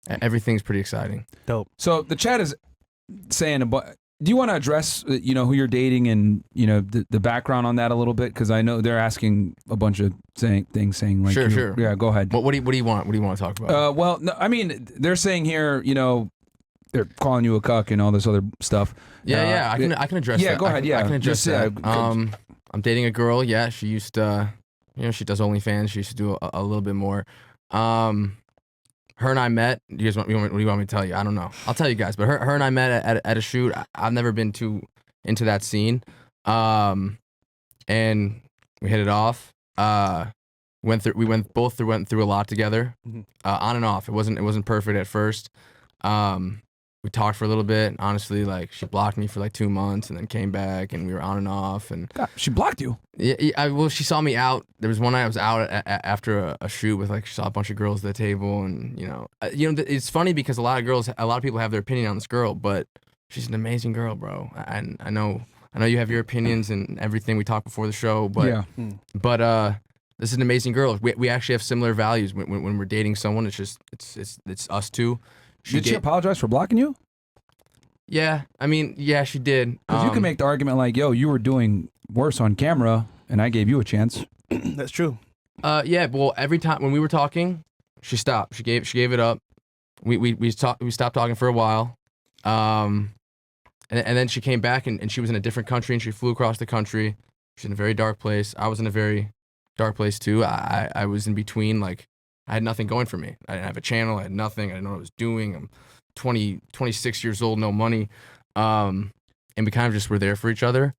Everything's pretty exciting. Dope. So the chat is saying about. Do you want to address, who you're dating and, the background on that a little bit? Because I know they're asking a bunch of things saying like, Sure. Yeah, go ahead. What do you want? What do you want to talk about? Well, no, I mean, they're saying here, they're calling you a cuck and all this other stuff. Yeah. I can address that. Yeah, go ahead. I can address that. I'm dating a girl. Yeah, she used to, she does OnlyFans. She used to do a little bit more. Her and I met. What do you want me to tell you? I don't know. I'll tell you guys. But her and I met at a shoot. I've never been too into that scene. And we hit it off. We went through a lot together. On and off. It wasn't perfect at first. We talked for a little bit. Honestly, like she blocked me for like 2 months and then came back and we were on and off. And God, she blocked you? Yeah. Well, she saw me out. There was one night I was out after a shoot with she saw a bunch of girls at the table and it's funny because a lot of people have their opinion on this girl, but she's an amazing girl, bro. And I know you have your opinions and everything. We talked before the show, but this is an amazing girl. We actually have similar values when we're dating someone. It's us two. Did she apologize for blocking you? Yeah, I mean, yeah, she did. Because you can make the argument like, yo, you were doing worse on camera, and I gave you a chance. That's true. Yeah, well, every time when we were talking, she stopped. She gave it up. We stopped talking for a while. And then she came back, and she was in a different country, and she flew across the country. She's in a very dark place. I was in a very dark place, too. I was in between, I had nothing going for me. I didn't have a channel. I had nothing. I didn't know what I was doing. I'm 26 years old, no money. And we kind of just were there for each other.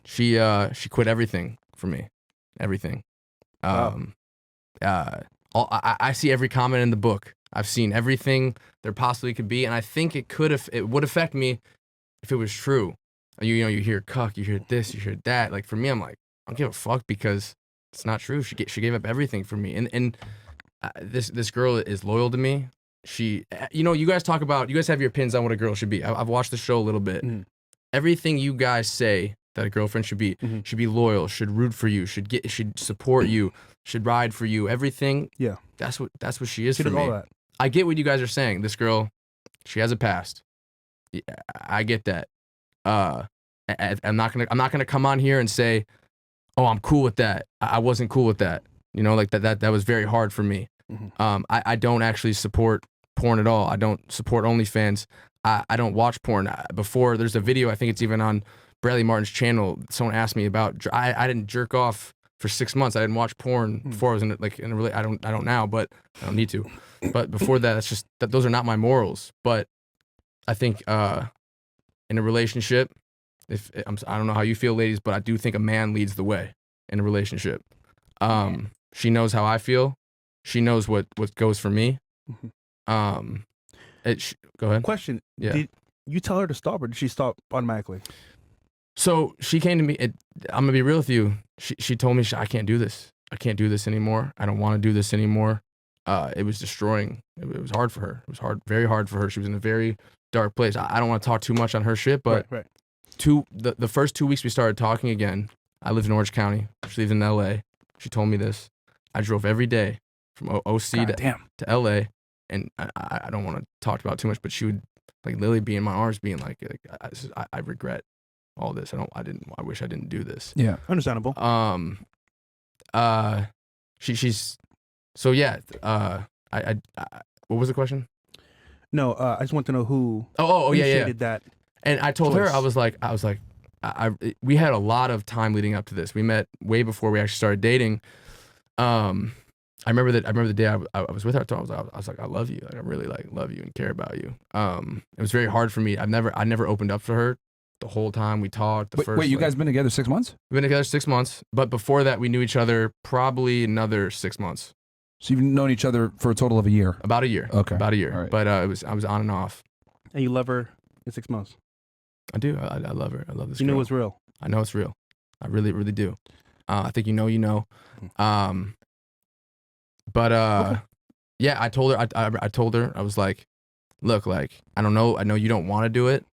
She quit everything for me. Everything. I see every comment in the book. I've seen everything there possibly could be. And I think it would affect me if it was true. You hear cuck, you hear this, you hear that. Like for me, I'm like, I don't give a fuck because it's not true. She gave up everything for me, and this girl is loyal to me. She, you guys have your opinions on what a girl should be. I've watched the show a little bit. Everything you guys say that a girlfriend should be loyal, should root for you, should support you, should ride for you. Everything. Yeah, that's what she is for me. All that. I get what you guys are saying. This girl, she has a past. Yeah, I get that. I'm not gonna come on here and say, oh, I'm cool with that. I wasn't cool with that. That was very hard for me. I don't actually support porn at all. I don't support OnlyFans. I don't watch porn. Before, there's a video, I think it's even on Bradley Martin's channel. Someone asked me about, I didn't jerk off for 6 months. I didn't watch porn before I was in a really, I don't now, but I don't need to. But before that, those are not my morals. But I think in a relationship, I don't know how you feel, ladies, but I do think a man leads the way in a relationship. She knows how I feel. She knows what goes for me. Go ahead. Question. Yeah. Did you tell her to stop or did she stop automatically? So she came to me. I'm going to be real with you. She told me, I can't do this. I can't do this anymore. I don't want to do this anymore. It was destroying. It was hard for her. It was very hard for her. She was in a very dark place. I don't want to talk too much on her shit, but right. The first 2 weeks we started talking again. I lived in Orange County. She lived in LA. She told me this. I drove every day from OC to LA, and I don't want to talk about it too much, but she would literally be in my arms, being like I regret all this. I wish I didn't do this. Yeah, understandable. She's so yeah. I what was the question? No, I just want to know who. Oh yeah. Initiated that. And I told her, I was like, we had a lot of time leading up to this. We met way before we actually started dating. I remember the day I was with her. I was like, I love you. I really love you and care about you. It was very hard for me. I never opened up for her the whole time we talked. Wait, you guys been together 6 months? We've been together 6 months, but before that, we knew each other probably another 6 months. So you've known each other for a total of a year? About a year. Okay. About a year. Right. But I was on and off. And you love her in 6 months? I do. I love her. I love this girl. You know it's real? I know it's real. I really, really do. I think you know. Okay. Yeah, I told her. I told her. I was like, look, I don't know. I know you don't want to do it.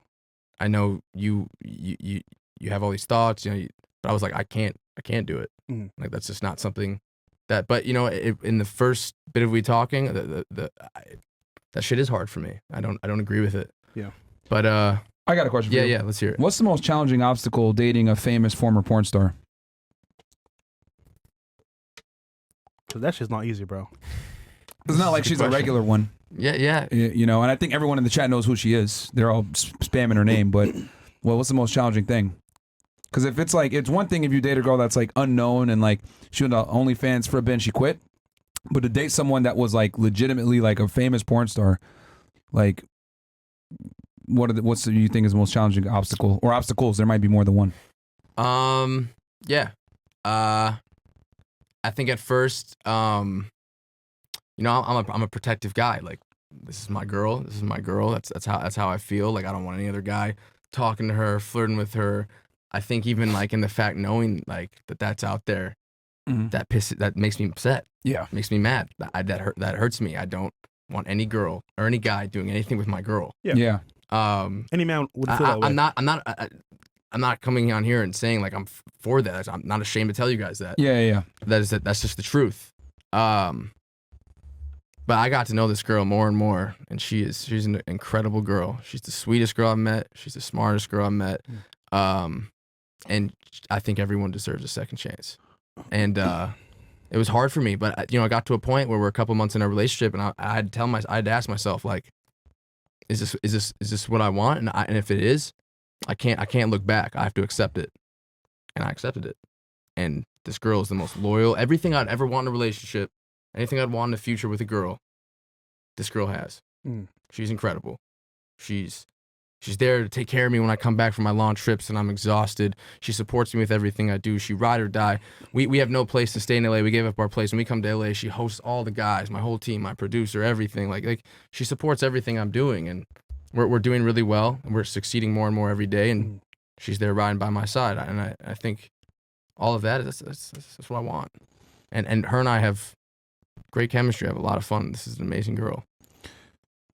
I know you have all these thoughts. But I was like, I can't do it. That's just not something that. But in the first bit of we talking, that shit is hard for me. I don't agree with it. Yeah. But I got a question for you. Yeah, let's hear it. What's the most challenging obstacle dating a famous former porn star? Cause that shit's not easy, bro. It's not like she's a regular one. Yeah. And I think everyone in the chat knows who she is. They're all spamming her name, but what's the most challenging thing? Because if it's like, it's one thing if you date a girl that's like unknown and like she went to OnlyFans for a bit and she quit, but to date someone that was like legitimately like a famous porn star, like what's you think is the most challenging obstacle or obstacles? There might be more than one. Yeah. I think at first, I'm a protective guy. Like, this is my girl. This is my girl. That's how I feel. Like, I don't want any other guy talking to her, flirting with her. I think even like in the fact knowing like that's out there, that makes me upset. Yeah, makes me mad. That hurts me. I don't want any girl or any guy doing anything with my girl. Yeah. Any man would feel that way. I'm not coming on here and saying like I'm for that. I'm not ashamed to tell you guys that. Yeah. That's just the truth. But I got to know this girl more and more, and she's an incredible girl. She's the sweetest girl I've met. She's the smartest girl I've met. And I think everyone deserves a second chance. And it was hard for me, but I got to a point where we're a couple months in a relationship, and I had to ask myself, like, is this what I want? And if it is, I can't look back. I have to accept it. And I accepted it. And this girl is the most loyal. Everything I'd ever want in a relationship, anything I'd want in the future with a girl, this girl has. She's incredible. She's there to take care of me when I come back from my long trips and I'm exhausted. She supports me with everything I do. She ride or die. We have no place to stay in LA. We gave up our place. When we come to LA, she hosts all the guys, my whole team, my producer, everything. Like she supports everything I'm doing, and we're doing really well, and we're succeeding more and more every day, and she's there riding by my side. And I think all of that, that's what I want. And her and I have great chemistry. I have a lot of fun. This is an amazing girl.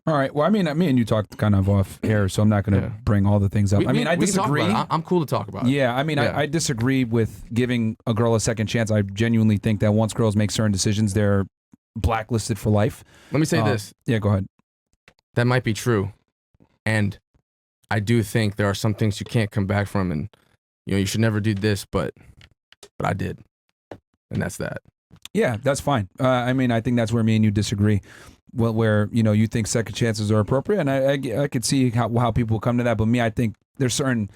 All right. Well, I mean, me and you talked kind of off air, so I'm not going to bring all the things up. I disagree. I'm cool to talk about it. Yeah, I disagree with giving a girl a second chance. I genuinely think that once girls make certain decisions, they're blacklisted for life. Let me say this. Yeah, go ahead. That might be true. And I do think there are some things you can't come back from, and you should never do this, but I did. And that's that. Yeah, that's fine. I think that's where me and you disagree. Well, where you think second chances are appropriate, and I could see how people come to that. But me, I think there's certain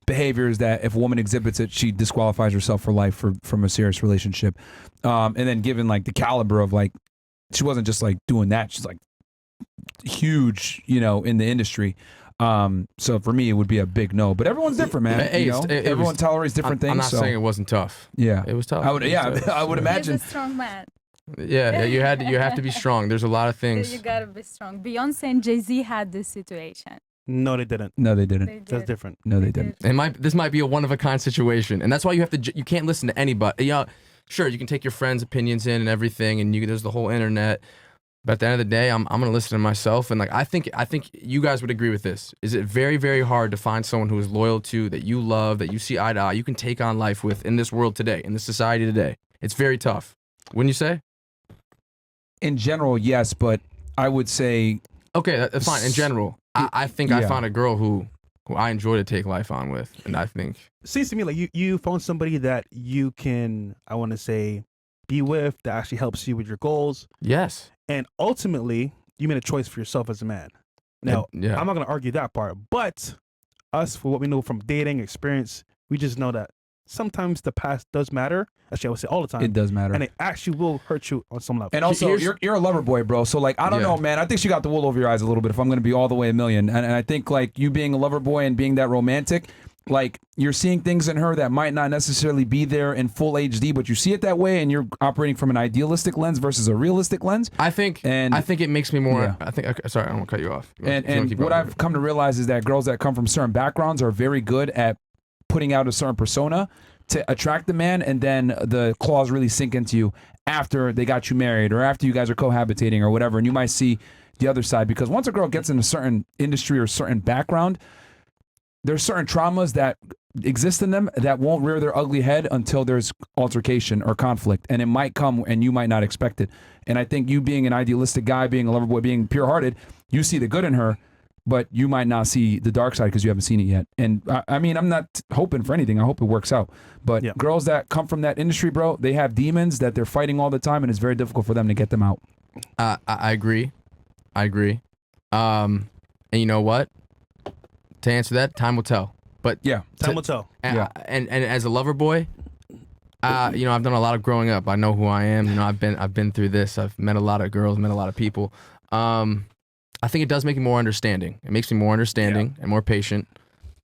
behaviors that if a woman exhibits it, she disqualifies herself for life from a serious relationship. And then given like the caliber of like, she wasn't just like doing that; she's like huge, in the industry. So for me, it would be a big no. But everyone's different, man. Everyone tolerates different things. I'm not saying it wasn't tough. Yeah, it was tough. I would imagine. He's a strong man. Yeah, you have to be strong. There's a lot of things. You gotta be strong. Beyonce and Jay-Z had this situation. No, they didn't. No, they didn't. That's different. No, they didn't. This might be a one of a kind situation, and that's why you can't listen to anybody. Sure, you can take your friends' opinions in and everything, and there's the whole internet. But at the end of the day, I'm gonna listen to myself, and like I think you guys would agree with this. Is it very, very hard to find someone who is loyal to, that you love, that you see eye to eye, you can take on life with in this world today, in this society today? It's very tough, wouldn't you say? In general, yes, but I would say okay, that's fine. In general, I think I found a girl who I enjoy to take life on with, and I think seems to me like you found somebody that you can, I want to say, be with, that actually helps you with your goals. Yes. And ultimately, you made a choice for yourself as a man. Now, I'm not going to argue that part, but us, for what we know from dating experience, we just know that sometimes the past does matter. Actually, I would say all the time. It does matter. And it actually will hurt you on some level. And also, you're a lover boy, bro. So, like, I don't know, man. I think she got the wool over your eyes a little bit if I'm going to be all the way a million. And I think, like, you being a lover boy and being that romantic, like, you're seeing things in her that might not necessarily be there in full HD, but you see it that way, and you're operating from an idealistic lens versus a realistic lens. I think it makes me more. Yeah. Sorry, I don't want to cut you off. And what I've come to realize is that girls that come from certain backgrounds are very good at putting out a certain persona to attract the man, and then the claws really sink into you after they got you married or after you guys are cohabitating or whatever, and you might see the other side. Because once a girl gets in a certain industry or certain background, there's certain traumas that exist in them that won't rear their ugly head until there's altercation or conflict, and it might come and you might not expect it. And I think you being an idealistic guy, being a lover boy, being pure-hearted, you see the good in her, but you might not see the dark side because you haven't seen it yet. And I mean, I'm not hoping for anything. I hope it works out. But girls that come from that industry, bro, they have demons that they're fighting all the time, and it's very difficult for them to get them out. I agree. And you know what? To answer that, time will tell. But time will tell. And as a lover boy, you know, I've done a lot of growing up. I know who I am. You know, I've been through this. I've met a lot of girls, met a lot of people. I think it does make me more understanding. It makes me more understanding and more patient.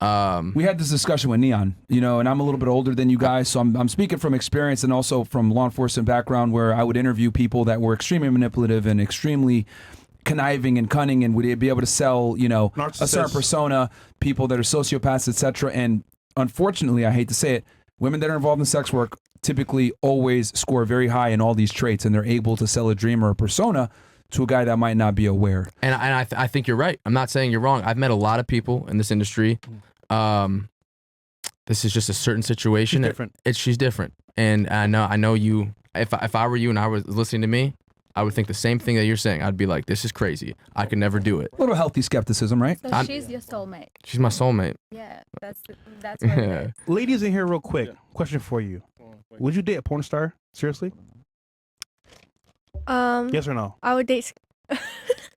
We had this discussion with Neon, you know, and I'm a little bit older than you guys, so I'm speaking from experience and also from law enforcement background, where I would interview people that were extremely manipulative and extremely conniving and cunning, and would be able to sell, you know, a certain persona, people that are sociopaths, etc. And unfortunately, I hate to say it, women that are involved in sex work typically always score very high in all these traits, and they're able to sell a dream or a persona to a guy that might not be aware. And I think you're right. I'm not saying you're wrong. I've met a lot of people in this industry. This is just a certain situation. She's different. And I know you, if I were you and I was listening to me, I would think the same thing that you're saying. I'd be like, this is crazy. I could never do it. A little healthy skepticism, right? So she's your soulmate. She's my soulmate. Yeah, that's what it is. Ladies in here, real quick, question for you. Would you date a porn star? Seriously? Yes or no? I would date.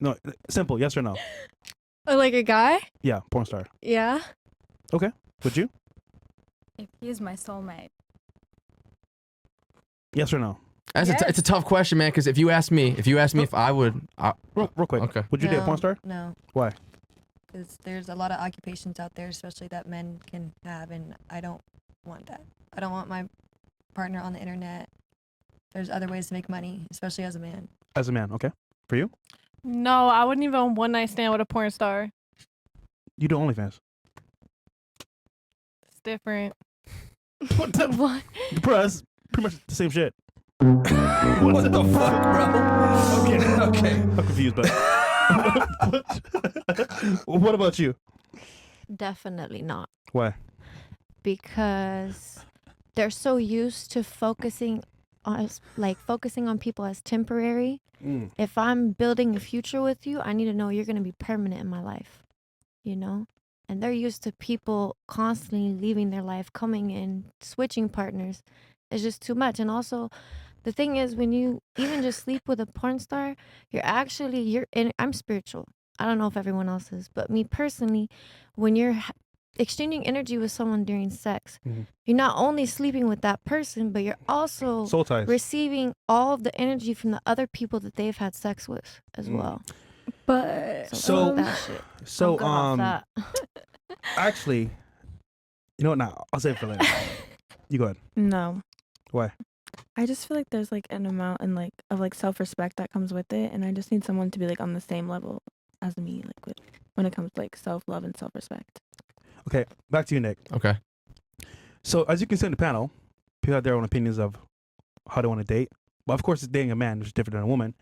No, simple. Yes or no? Like a guy? Yeah, porn star. Yeah. Okay. Would you? If he's my soulmate. Yes or no? It's a tough question, man. Because if you ask me if I would, real quick. Okay. Would you date a porn star? No. Why? Because there's a lot of occupations out there, especially that men can have, and I don't want that. I don't want my partner on the internet. There's other ways to make money, especially as a man. As a man, okay. For you? No, I wouldn't even one night stand with a porn star. You do OnlyFans. It's different. What the? What? Bro, that's pretty much the same shit. What the fuck, bro? Okay. I'm confused, but what about you? Definitely not. Why? Because they're so used to focusing on people as temporary. If I'm building a future with you, I need to know you're going to be permanent in my life, you know? And they're used to people constantly leaving their life, coming in, switching partners. It's just too much. And also, the thing is, when you even just sleep with a porn star, I'm spiritual. I don't know if everyone else is, but me personally, when you're exchanging energy with someone during sex, you're not only sleeping with that person, but you're also soul ties, receiving all of the energy from the other people that they've had sex with as well. But actually, you know what? Now I'll say it for later. You go ahead. No. Why? I just feel like there's like an amount and of self-respect that comes with it, and I just need someone to be like on the same level as me, like when it comes to like self-love and self-respect. Okay, back to you, Nick. Okay. So as you can see in the panel, people have their own opinions of how they want to date. But of course, it's dating a man, which is different than a woman.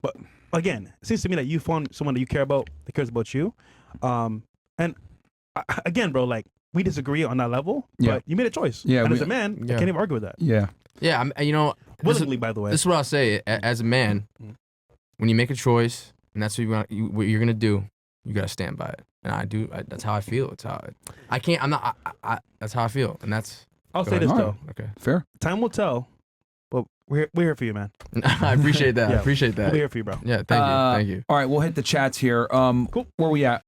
But again, it seems to me that you found someone that you care about, that cares about you. And again, bro, like we disagree on that level, but you made a choice. Yeah. And as a man, I can't even argue with that. Yeah. Yeah. You know, willingly, by the way. This is what I'll say. As a man, when you make a choice and that's what you're gonna do, you gotta stand by it. And I do. That's how I feel. It's how I can't. I'm not. That's how I feel. And that's. I'll say this though. Okay. Fair. Time will tell. But we're here for you, man. I appreciate that. I appreciate that. We're here for you, bro. Yeah. Thank you. All right, we'll hit the chats here. Cool. Where we at?